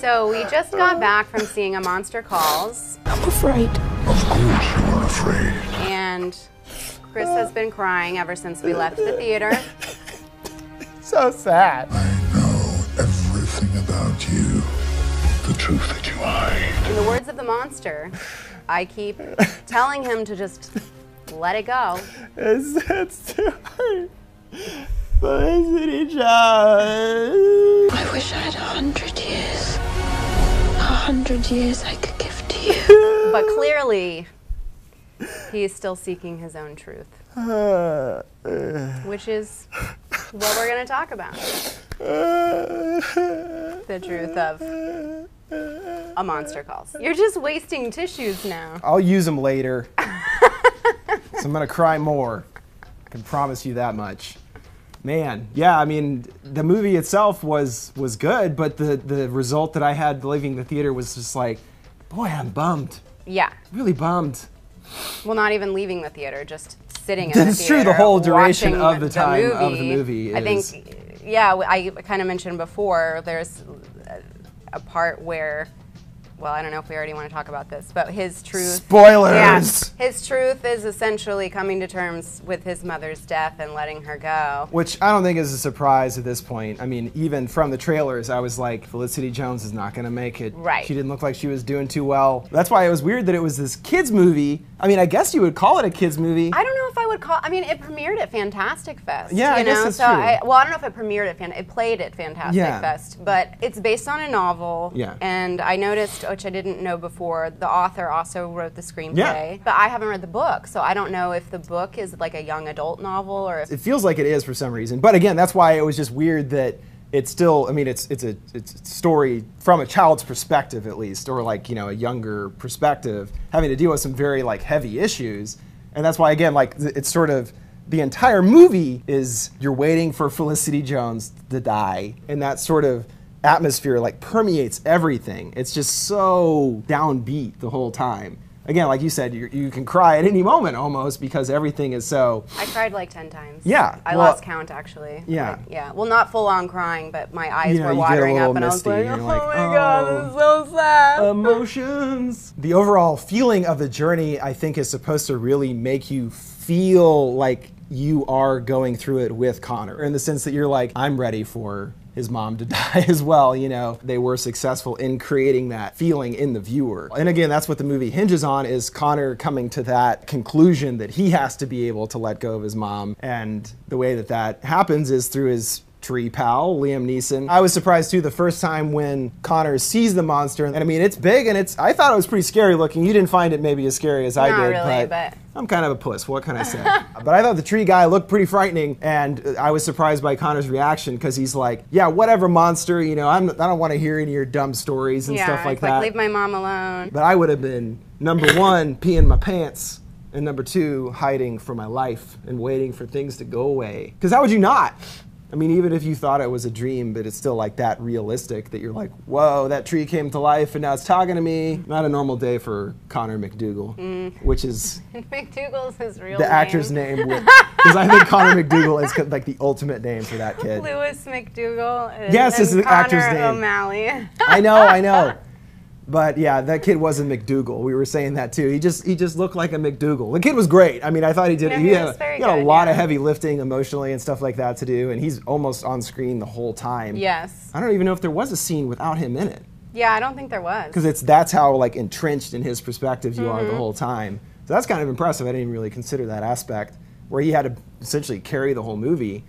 So we just got back from seeing A Monster Calls. I'm afraid. Of course you are afraid. And Chris has been crying ever since we left the theater. So sad. I know everything about you. The truth that you hide. In the words of the monster, I keep telling him to just let it go. It's too hard. Felicity Jones. I wish I had 100 years. 100 years I could give to you. But clearly, he is still seeking his own truth, which is what we're going to talk about. The truth of A Monster Calls. You're just wasting tissues now. I'll use them later. So I'm going to cry more. I can promise you that much. Man, yeah, I mean, the movie itself was good, but the result that I had leaving the theater was just like, boy, I'm bummed. Yeah. Really bummed. Well, not even leaving the theater, just sitting in the That's theater. true, the whole duration watching of the time of the movie I is... think, yeah, I kind of mentioned before, there's a part where, well, I don't know if we already want to talk about this, but his truth... Spoilers! Yeah, his truth is essentially coming to terms with his mother's death and letting her go. Which I don't think is a surprise at this point. I mean, even from the trailers, I was like, Felicity Jones is not going to make it. Right. She didn't look like she was doing too well. That's why it was weird that it was this kids movie. I mean, I guess you would call it a kids movie. I don't know if I would call... I mean, it premiered at Fantastic Fest. Yeah, I guess that's true. Well, I don't know if it premiered at... It played at Fantastic Yeah. Fest, but it's based on a novel. Yeah. And I noticed, which I didn't know before, the author also wrote the screenplay. Yeah. But I haven't read the book, so I don't know if the book is like a young adult novel or if... It feels like it is for some reason. But again, that's why it was just weird that it's still, I mean, it's a story from a child's perspective at least, or like, you know, a younger perspective, having to deal with some very like heavy issues. And that's why, again, like it's sort of, the entire movie is you're waiting for Felicity Jones to die. And that sort of atmosphere like permeates everything. It's just so downbeat the whole time. Again, like you said, you can cry at any moment almost because everything is so... I cried like 10 times. Yeah. I well, lost count, actually. Yeah. Like, yeah. Well, not full on crying, but my eyes You know, were you get a watering up little and I was misty, like, and oh you're my like, God, this is so sad. Emotions. The overall feeling of the journey, I think, is supposed to really make you feel like you are going through it with Connor, in the sense that you're like, I'm ready for his mom to die as well, you know. They were successful in creating that feeling in the viewer. And again, that's what the movie hinges on, is Connor coming to that conclusion that he has to be able to let go of his mom. And the way that that happens is through his tree pal, Liam Neeson. I was surprised too the first time when Connor sees the monster, and I mean, it's big and I thought it was pretty scary looking. You didn't find it maybe as scary as I Not did, really, but I'm kind of a puss, what can I say? But I thought the tree guy looked pretty frightening, and I was surprised by Connor's reaction, because he's like, yeah, whatever, monster, you know, I don't want to hear any of your dumb stories and stuff like it's that. Leave my mom alone. But I would have been, number one, peeing my pants, and number two, hiding for my life and waiting for things to go away. Because how would you not? I mean, even if you thought it was a dream, but it's still like that realistic that you're like, whoa, that tree came to life and now it's talking to me. Not a normal day for Connor McDougal, which is McDougal's his real the name. actor's name. Because I think Connor McDougal is like the ultimate name for that kid. Lewis McDougal. Yes, it's the Connor actor's name. O'Malley. I know. But yeah, that kid wasn't McDougal. We were saying that too. He just looked like a McDougal. The kid was great. I mean, I thought he did. No, he he had was very a good, lot of yeah. heavy lifting emotionally and stuff like that to do, and he's almost on screen the whole time. Yes. I don't even know if there was a scene without him in it, Yeah, I don't think there was. because that's how like entrenched in his perspective you are the whole time. So that's kind of impressive. I didn't even really consider that aspect, where he had to essentially carry the whole movie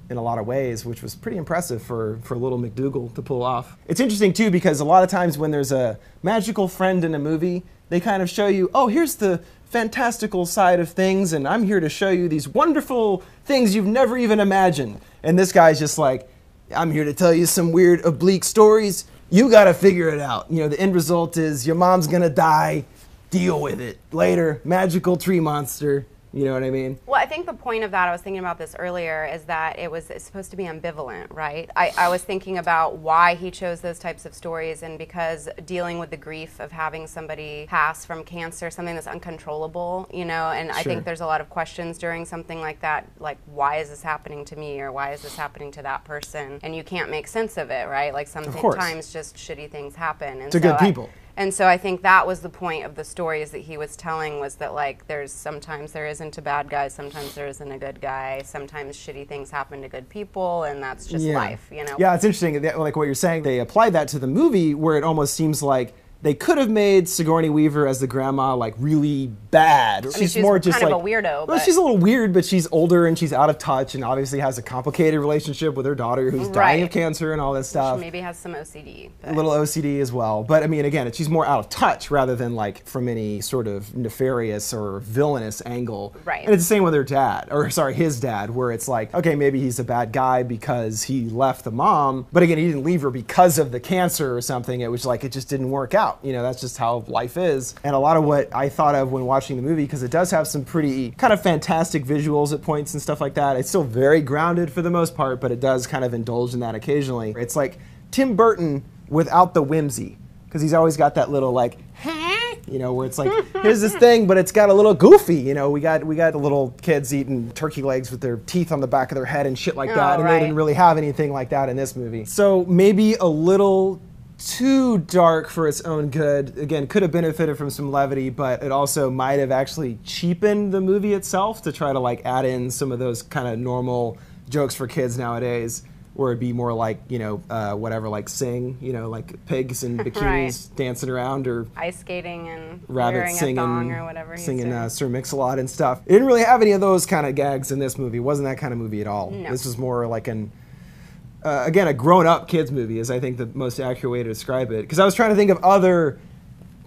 in a lot of ways, which was pretty impressive for little McDougal to pull off. It's interesting too, because a lot of times when there's a magical friend in a movie, they kind of show you, oh, here's the fantastical side of things, and I'm here to show you these wonderful things you've never even imagined. And this guy's just like, I'm here to tell you some weird oblique stories. You gotta figure it out. You know, the end result is your mom's gonna die. Deal with it. Later, magical tree monster. You know what I mean? Well, I think the point of that, I was thinking about this earlier, is that it's supposed to be ambivalent, right? I was thinking about why he chose those types of stories, and because dealing with the grief of having somebody pass from cancer, something that's uncontrollable, you know, and I think there's a lot of questions during something like that, like, why is this happening to me, or why is this happening to that person? And you can't make sense of it, right? Like, sometimes just shitty things happen. And to good people. And so I think that was the point of the stories that he was telling, was that, like, sometimes there isn't a bad guy, sometimes there isn't a good guy, sometimes shitty things happen to good people, and that's just life, you know? Yeah, it's interesting, like what you're saying, they applied that to the movie where it almost seems like they could have made Sigourney Weaver as the grandma like really bad. She's more just kind of a weirdo. Well, she's a little weird, but she's older and she's out of touch, and obviously has a complicated relationship with her daughter who's dying of cancer and all this stuff. She maybe has some OCD. A little OCD as well. But I mean, again, she's more out of touch rather than like from any sort of nefarious or villainous angle. Right. And it's the same with her dad, or sorry, his dad, where it's like, okay, maybe he's a bad guy because he left the mom, but again, he didn't leave her because of the cancer or something. It was like, it just didn't work out. You know, that's just how life is. And a lot of what I thought of when watching the movie, because it does have some pretty kind of fantastic visuals at points and stuff like that. It's still very grounded for the most part, but it does kind of indulge in that occasionally. It's like Tim Burton without the whimsy, because he's always got that little like, you know, where it's like, here's this thing, but it's got a little goofy. You know, we got the little kids eating turkey legs with their teeth on the back of their head and shit like that, and they didn't really have anything like that in this movie. So maybe a little too dark for its own good. Again, could have benefited from some levity, but it also might have actually cheapened the movie itself to try to like add in some of those kind of normal jokes for kids nowadays, where it'd be more like, you know, whatever, like Sing, you know, like pigs in bikinis dancing around, or ice skating and rabbits singing, a thong or whatever singing Sir Mix-a-Lot and stuff. It didn't really have any of those kind of gags in this movie. It wasn't that kind of movie at all. No. This was more like again, a grown-up kids movie is, I think, the most accurate way to describe it. Because I was trying to think of other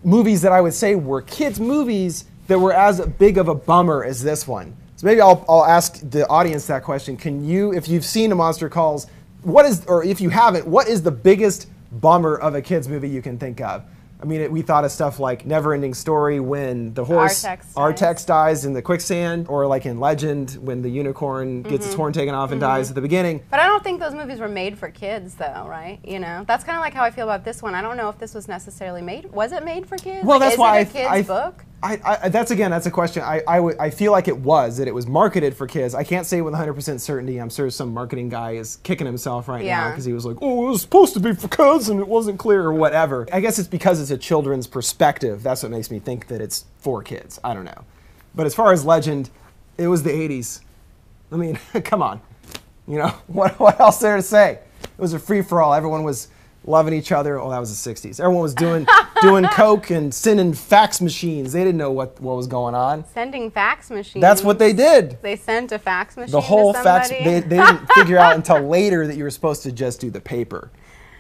movies that I would say were kids movies that were as big of a bummer as this one. So maybe I'll ask the audience that question. Can you, if you've seen A Monster Calls, or if you haven't, what is the biggest bummer of a kids movie you can think of? I mean, we thought of stuff like Never-Ending Story, when the horse Artax dies in the quicksand, or like in Legend when the unicorn gets its horn taken off and dies at the beginning. But I don't think those movies were made for kids, though, right? You know, that's kind of like how I feel about this one. I don't know if this was necessarily made. Was it made for kids? Well, like, that's why it a kid's book? That's a question. I feel like it was marketed for kids. I can't say with 100% certainty. I'm sure some marketing guy is kicking himself right now because he was like, oh, it was supposed to be for kids and it wasn't clear or whatever. I guess it's because it's a children's perspective. That's what makes me think that it's for kids. I don't know. But as far as Legend, it was the 80s. I mean, come on. You know, what else there to say? It was a free-for-all. Everyone was loving each other. Oh, that was the 60s. Everyone was doing coke and sending fax machines. They didn't know what was going on. Sending fax machines? That's what they did. They sent a fax machine The whole to somebody? fax, they didn't figure out until later that you were supposed to just do the paper.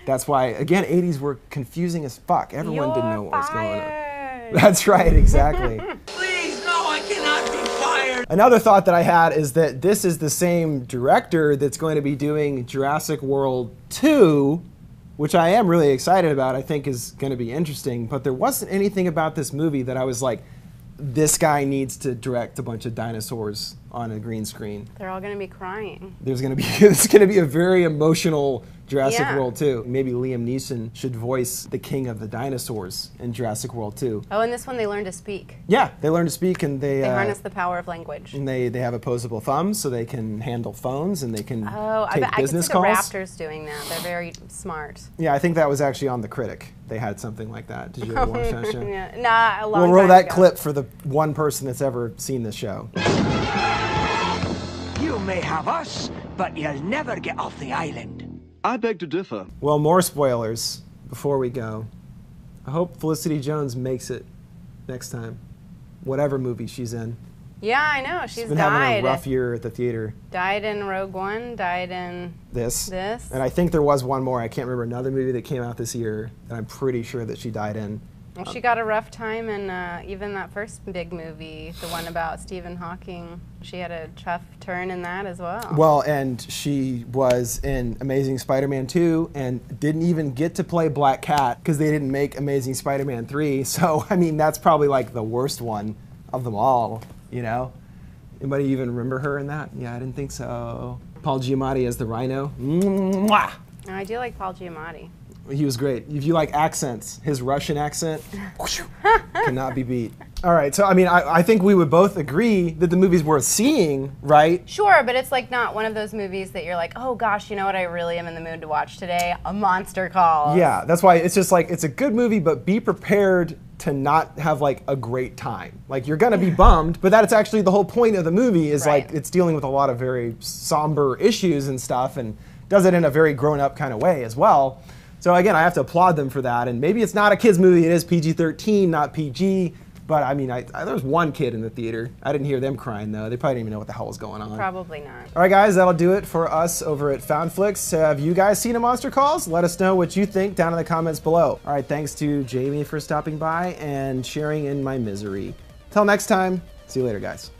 That's why, again, 80s were confusing as fuck. Everyone didn't know what was going on. That's right, exactly. Please, no, I cannot be fired. Another thought that I had is that this is the same director that's going to be doing Jurassic World 2, which I am really excited about. I think is going to be interesting. But there wasn't anything about this movie that I was like, this guy needs to direct a bunch of dinosaurs on a green screen. They're all going to be crying. It's going to be a very emotional Jurassic World 2. Maybe Liam Neeson should voice the king of the dinosaurs in Jurassic World 2. Oh, in this one they learn to speak. Yeah, they learn to speak, and they harness the power of language. And they have opposable thumbs, so they can handle phones and they can take I business calls. calls. I could see the Raptors doing that. They're very smart. Yeah, I think that was actually on The Critic. They had something like that. Did you ever watch that show? Yeah. Nah, a long We'll roll time that ago. clip for the one person that's ever seen this show. You may have us, but you'll never get off the island. I beg to differ. Well, more spoilers before we go. I hope Felicity Jones makes it next time, whatever movie she's in. Yeah, I know. She's been died. having a rough year at the theater. Died in Rogue One, died in This. this. And I think there was one more. I can't remember another movie that came out this year that I'm pretty sure that she died in. Well, she got a rough time in even that first big movie, the one about Stephen Hawking. She had a tough turn in that as well. Well, and she was in Amazing Spider-Man 2 and didn't even get to play Black Cat because they didn't make Amazing Spider-Man 3. So, I mean, that's probably like the worst one of them all, you know? Anybody even remember her in that? Yeah, I didn't think so. Paul Giamatti as the Rhino. Mwah! I do like Paul Giamatti. He was great. If you like accents, his Russian accent cannot be beat. All right, so I mean, I think we would both agree that the movie's worth seeing, right? Sure, but it's like not one of those movies that you're like, oh gosh, you know what I really am in the mood to watch today? A Monster Calls. Yeah, that's why it's just like, it's a good movie, but be prepared to not have like a great time. Like you're gonna be bummed, but that's actually the whole point of the movie is Right. like it's dealing with a lot of very somber issues and stuff and does it in a very grown up kind of way as well. So again, I have to applaud them for that. And maybe it's not a kid's movie, it is PG-13, not PG. But I mean, there was one kid in the theater. I didn't hear them crying though. They probably didn't even know what the hell was going on. Probably not. All right, guys, that'll do it for us over at FoundFlix. Have you guys seen A Monster Calls? Let us know what you think down in the comments below. All right, thanks to Jamie for stopping by and sharing in my misery. Till next time, see you later, guys.